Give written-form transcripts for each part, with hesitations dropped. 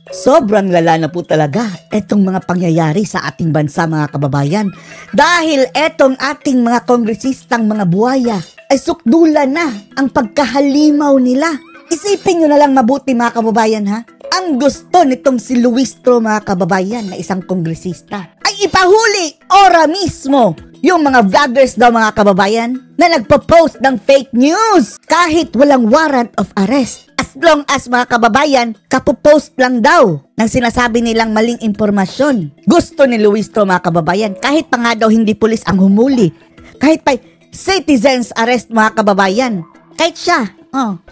Sobrang lala na po talaga etong mga pangyayari sa ating bansa mga kababayan. Dahil etong ating mga kongresistang mga buhaya ay sukdulan na ang pagkahalimaw nila. Isipin nyo na lang mabuti mga kababayan ha. Ang gusto nitong si Luistro mga kababayan na isang kongresista ay ipahuli ora mismo yung mga vloggers daw mga kababayan na nagpo-post ng fake news kahit walang warrant of arrest. As long as mga kababayan, kapopost lang daw ng sinasabi nilang maling impormasyon. Gusto ni Luistro mga kababayan, kahit pa nga daw hindi pulis ang humuli, kahit pa citizens arrest mga kababayan, kahit siya,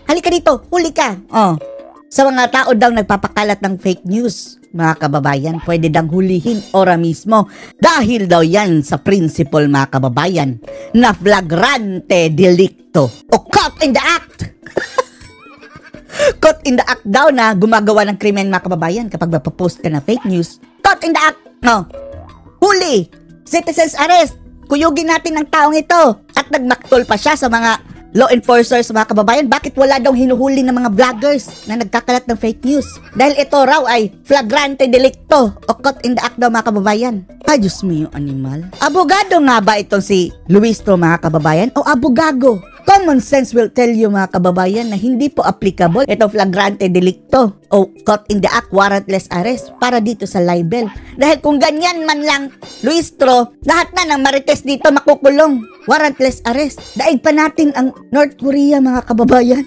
halika dito, huli ka. Sa mga tao daw nagpapakalat ng fake news, mga kababayan, pwede dang hulihin ora mismo dahil daw yan sa principle mga kababayan na flagrante delicto o caught in the act. Caught in the act daw na gumagawa ng krimen mga kababayan kapag mapapost ka na fake news. Caught in the act. Huli. Citizens arrest. Kuyugin natin ang taong ito. At nagmaktol pa siya sa mga law enforcers mga kababayan. Bakit wala daw hinuhuli ng mga vloggers na nagkakalat ng fake news? Dahil ito raw ay flagrante delicto o caught in the act daw mga kababayan. Ay, Diyos mio, animal. Abogado nga ba itong si Luistro mga kababayan o abogago? Common sense will tell you mga kababayan na hindi po applicable itong flagrante delicto o caught in the act warrantless arrest para dito sa libel. Dahil kung ganyan man lang, Luistro, lahat na ng marites dito makukulong. Warrantless arrest. Daig pa natin ang North Korea mga kababayan.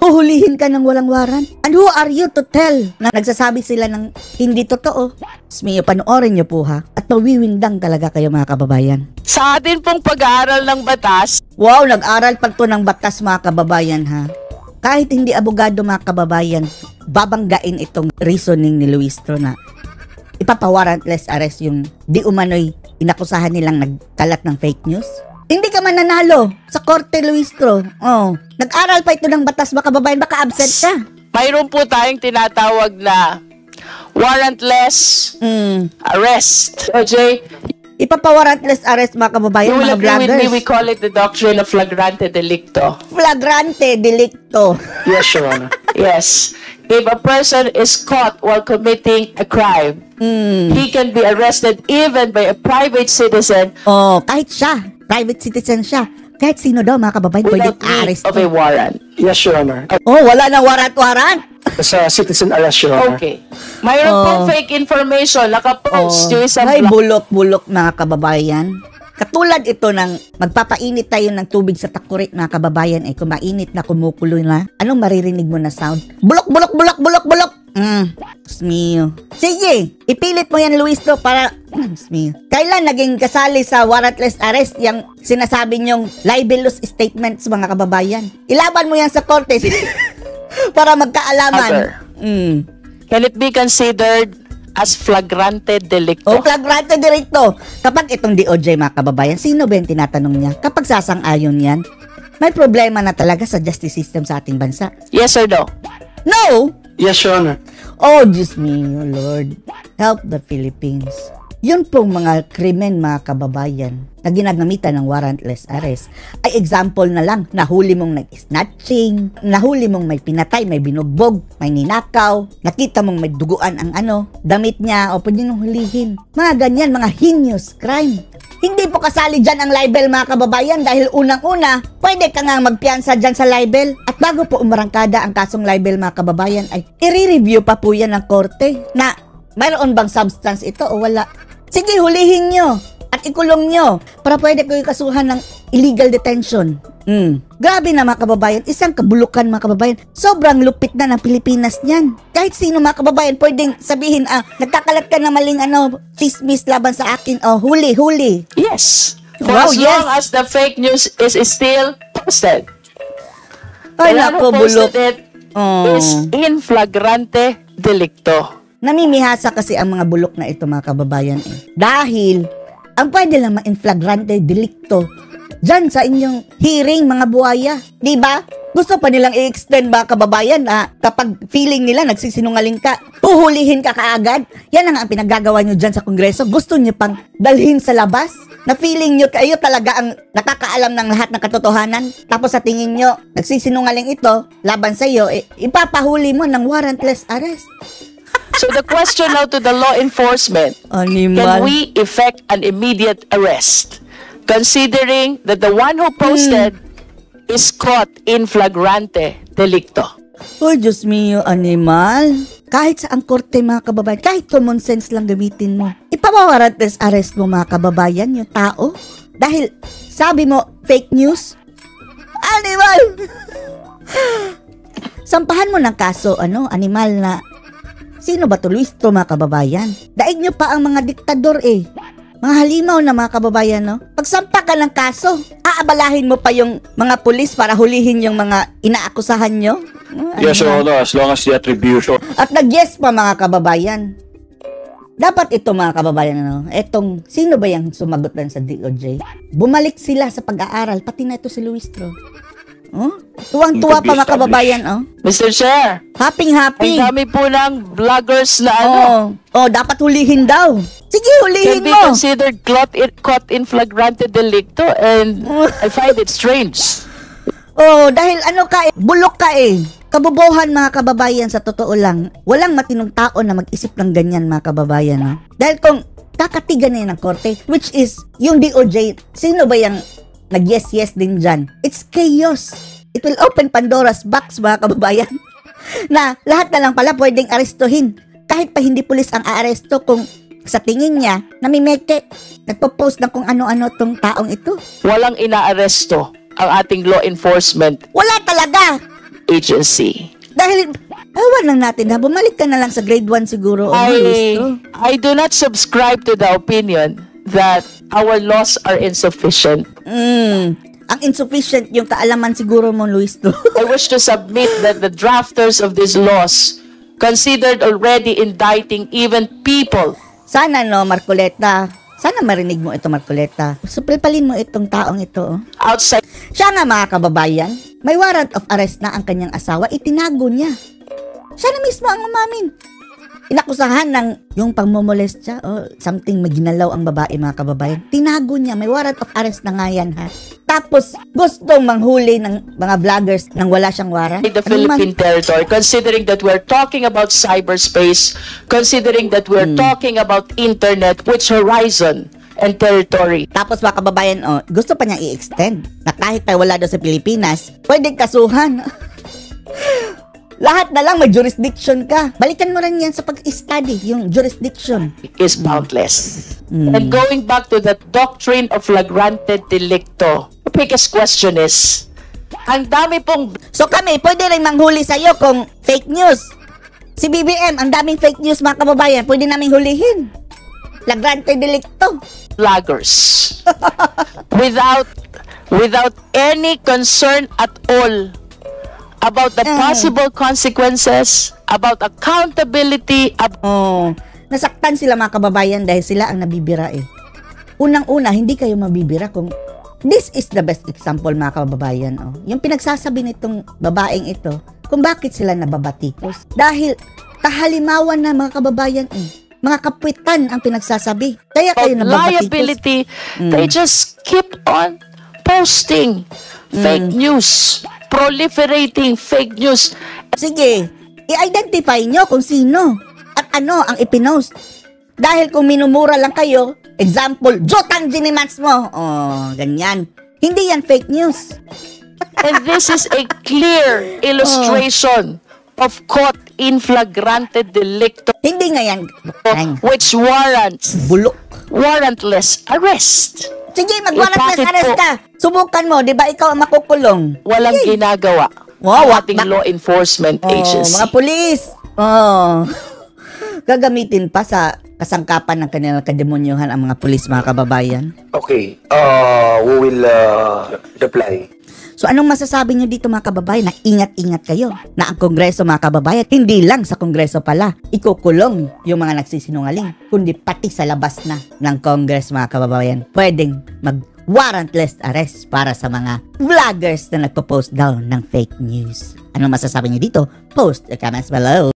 Huhulihin ka ng walang warrant? And who are you to tell na nagsasabi sila ng hindi totoo? Smiyo, panoorin niyo po ha. At mawiwindang talaga kayo mga kababayan. Sa atin pong pag-aaral ng batas. Wow, nag-aral pa to ng batas mga kababayan ha. Kahit hindi abogado mga kababayan, babanggain itong reasoning ni Luistro na ipapawarrantless arrest yung di umano'y inakusahan nilang nagkalat ng fake news. Hindi ka mananalo sa korte, Luistro. Nag-aral pa ito ng batas mga kababayan, baka absent ka. Mayroon po tayong tinatawag na warrantless arrest. OJ, ipapawarrantless arrest mga kababayan, mga vloggers. We call it the doctrine of flagrante delicto. Flagrante delicto. Yes, Your Honor. Yes. If a person is caught while committing a crime, he can be arrested even by a private citizen. Kahit siya, private citizen siya. Kahit sino daw mga kababayan pwedeng arrest of a warrant. Yes, Your Honor. Wala nang warrant. Sa citizen arrest, Your Honor. Okay. Mayroon pong fake information nakapost yung isang ay bulok-bulok mga kababayan. Katulad ito ng magpapainit tayo ng tubig sa takurik mga kababayan kung mainit na kumukulo na, anong maririnig mo na sound? Bulok, bulok, bulok, bulok, bulok! Smio. Sige, ipilit mo yan Luistro para Smio. Kailan naging kasali sa warrantless arrest yung sinasabi nyong libelous statements mga kababayan? Ilaban mo yan sa korte para magkaalaman. Can it be considered as flagrante delicto? Flagrante delicto. Kapag itong DOJ mga kababayan, sino ba yung tinatanong niya? Kapag sasang-ayon yan, may problema na talaga sa justice system sa ating bansa. Yes or no? No! Yes, Your Honor. Oh, Diyos mio, Lord. Help the Philippines. Yun pong mga krimen mga kababayan na ginagamitan ng warrantless arrest ay example na lang. Nahuli mong nag-snatching, nahuli mong may pinatay, may binugbog, may ninakaw, nakita mong may duguan ang damit niya o pwede nung hulihin. Mga ganyan, mga heinous crime. Hindi po kasali dyan ang libel mga kababayan dahil unang-una, pwede ka nga magpiyansa dyan sa libel. At bago po umarangkada ang kasong libel mga kababayan ay i-review pa po yan ng korte na mayroon bang substance ito o wala. Sige, hulihin nyo at ikulong nyo para pwede ko ikasuhan ng illegal detention. Grabe na mga kababayan, isang kabulukan mga kababayan. Sobrang lupit na ng Pilipinas niyan. Kahit sino mga kababayan pwedeng sabihin, nagkakalat ka na maling chismis laban sa akin, huli. Yes. Wow, as long as the fake news is still posted. Ay, nako, bulok. Is in flagrante delicto. Namimihasa kasi ang mga bulok na ito mga kababayan Dahil, ang pwede lang ma-in flagrante delicto dyan sa inyong hearing mga buhaya. Diba? Gusto pa nilang i-extend mga kababayan kapag feeling nila nagsisinungaling ka, uhulihin ka kaagad. Yan ang pinagagawa nyo dyan sa Kongreso. Gusto nyo pang dalhin sa labas? Na feeling nyo kayo talaga ang nakakaalam ng lahat ng katotohanan. Tapos sa tingin nyo, nagsisinungaling ito laban sa iyo, ipapahuli mo ng warrantless arrest. So the question now to the law enforcement, Animal. can we effect an immediate arrest? Considering that the one who posted is caught in flagrante delicto. Oh, Diyos mio, animal. Kahit sa ang korte, mga kababayan, kahit common sense lang gamitin mo. Ipawawarantes arrest mo, mga kababayan, yung tao. Dahil, sabi mo, fake news? Animal! Sampahan mo ng kaso, animal na, sino ba to, Luis to, mga kababayan? Daig nyo pa ang mga diktador Mga halimaw na mga kababayan, no? Pagsampa ka ng kaso, aabalahin mo pa yung mga pulis para hulihin yung mga inaakusahan nyo? Yes, Your Honor, as long as the attribution. At nag-yes pa mga kababayan. Dapat ito mga kababayan, etong, sino ba yung sumagot lang sa DOJ? Bumalik sila sa pag-aaral, pati na ito si Luistro. Tuwang-tuwa pa mga kababayan, Mr. Chair, Happy. ang dami po ng vloggers na Dapat hulihin daw. Sige, can hulihin be mo. considered caught in flagrante delicto, and I find it strange. Dahil bulok ka Kabobohan mga kababayan, sa totoo lang. Walang matinong tao na mag-isip ng ganyan mga kababayan. Dahil kung kakatigan na ng korte, which is yung DOJ, sino ba yung nag-yes din dyan? It's chaos. It will open Pandora's box mga kababayan. Na lahat na lang pala pwedeng arestuhin. Kahit pa hindi pulis ang aaresto kung sa tingin niya, namimeke, nagpo-post ng kung ano-ano tong taong ito. Walang inaaresto ang ating law enforcement Wala talaga! agency. Dahil, awan lang natin ha, bumalik ka na lang sa grade 1 siguro. I do not subscribe to the opinion that our laws are insufficient. Ang insufficient yung kaalaman siguro mo, Luis. I wish to submit that the drafters of these laws considered already indicting even people. Sana Marcoleta. Sana marinig mo ito, Marcoleta. Supilpalin mo itong taong ito. Outside. Siya nga mga kababayan, may warrant of arrest na ang kanyang asawa, itinago niya. Siya na mismo ang umamin. Inakusahan ng yung pangmomolest siya o something, maginalaw ang babae mga kababayan. Tinago niya, may warrant of arrest na nga yan ha. Tapos gustong manghuli ng mga vloggers nang wala siyang warrant. The Philippine territory, considering that we're talking about cyberspace, considering that we're talking about internet, which horizon and territory. Tapos mga kababayan, gusto pa niyang i-extend na kahit tayo wala doon sa Pilipinas, pwedeng kasuhan. Lahat na lang may jurisdiction ka. Balikan mo rin yan sa pag-study, yung jurisdiction. Is boundless. And going back to the doctrine of flagrante delicto, the biggest question is, ang dami pong So kami, pwede rin manghuli sa'yo kung fake news. Si BBM, ang daming fake news mga kababayan, pwede namin hulihin. Flagrante delicto. vloggers without any concern at all about the possible consequences, about accountability. Nasaktan sila mga kababayan dahil sila ang nabibira Unang-una, hindi kayo mabibira kung this is the best example mga kababayan. Yung pinagsasabi nitong babaeng ito, kung bakit sila nababatikos. Dahil kahalimawan na mga kababayan mga kapwitan ang pinagsasabi. Kaya kayo nababatikos. Liability, they just keep on posting fake news, proliferating fake news. Sige, i-identify nyo kung sino at ano ang ipinost. Dahil kung minumura lang kayo, example, Jotang Ginimans mo. Ganyan. Hindi yan fake news. And this is a clear illustration of caught in flagrante delicto, Hindi nga yan. which warrants Bulok. warrantless arrest. Sige, mag-warrantless Bakit arrest po? ka. Subukan mo, di ba ikaw ang makukulong? Walang ginagawa Wow, ang ating law enforcement agency. Mga pulis. Gagamitin pa sa kasangkapan ng kanilang kademonyohan ang mga pulis, mga kababayan. Okay, we will reply. So anong masasabi nyo dito mga kababayan na ingat-ingat kayo na ang Kongreso mga kababayan, hindi lang sa Kongreso pala ikukulong yung mga nagsisinungaling, kundi pati sa labas na ng Congress mga kababayan. Pwedeng mag-warrantless arrest para sa mga vloggers na nagpo-post daw ng fake news. Anong masasabi nyo dito? Post your comments below.